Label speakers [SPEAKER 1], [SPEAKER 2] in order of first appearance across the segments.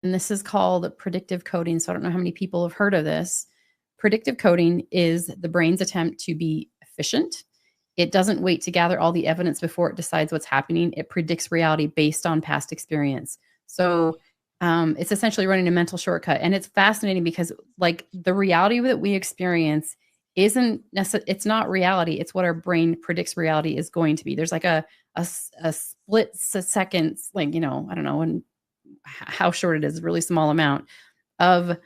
[SPEAKER 1] And this is called predictive coding. So I don't know how many people have heard of this. Predictive coding is the brain's attempt to be efficient. It doesn't wait to gather all the evidence before it decides what's happening. It predicts reality based on past experience. So it's essentially running a mental shortcut. And it's fascinating because like the reality that we experience isn't necessarily, it's not reality. It's what our brain predicts reality is going to be. There's like a split seconds, like, you know, I don't know, and how short it is, a really small amount of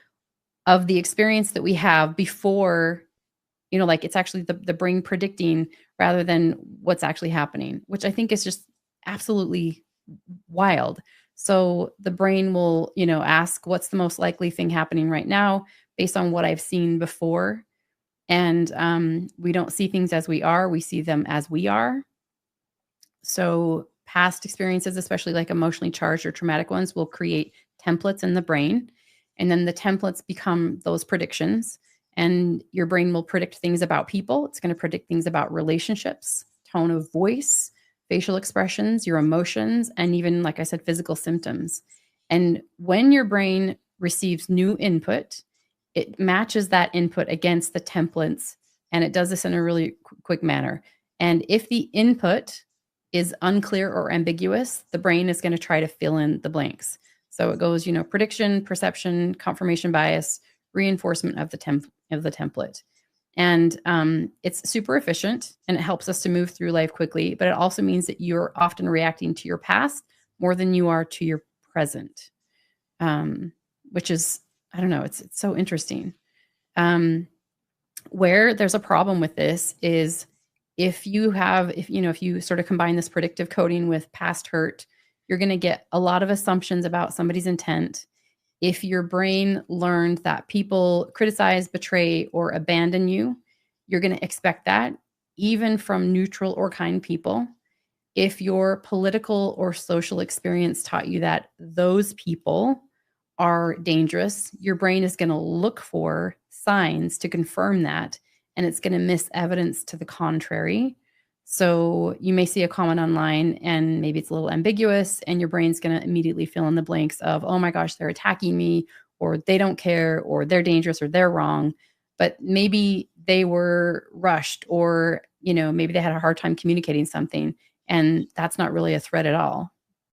[SPEAKER 1] the experience that we have before, you know, like it's actually the brain predicting rather than what's actually happening, which I think is just absolutely wild. So the brain will, you know, ask what's the most likely thing happening right now based on what I've seen before. And we don't see things as we are, we see them as we are. So past experiences, especially like emotionally charged or traumatic ones, will create templates in the brain. And then the templates become those predictions. And your brain will predict things about people. It's going to predict things about relationships, tone of voice, facial expressions, your emotions, and even, like I said, physical symptoms. And when your brain receives new input, it matches that input against the templates. And it does this in a really quick manner. And if the input is unclear or ambiguous, the brain is going to try to fill in the blanks. So it goes, you know, prediction, perception, confirmation bias, reinforcement of the template. And it's super efficient and it helps us to move through life quickly, but it also means that you're often reacting to your past more than you are to your present, which is, I don't know, it's so interesting. Where there's a problem with this is if you sort of combine this predictive coding with past hurt, you're going to get a lot of assumptions about somebody's intent. If your brain learned that people criticize, betray, or abandon you, you're going to expect that even from neutral or kind people. If your political or social experience taught you that those people are dangerous, your brain is going to look for signs to confirm that, and it's going to miss evidence to the contrary. So you may see a comment online and maybe it's a little ambiguous, and your brain's going to immediately fill in the blanks of, oh my gosh, they're attacking me, or they don't care, or they're dangerous, or they're wrong. But maybe they were rushed, or, you know, maybe they had a hard time communicating something, and that's not really a threat at all.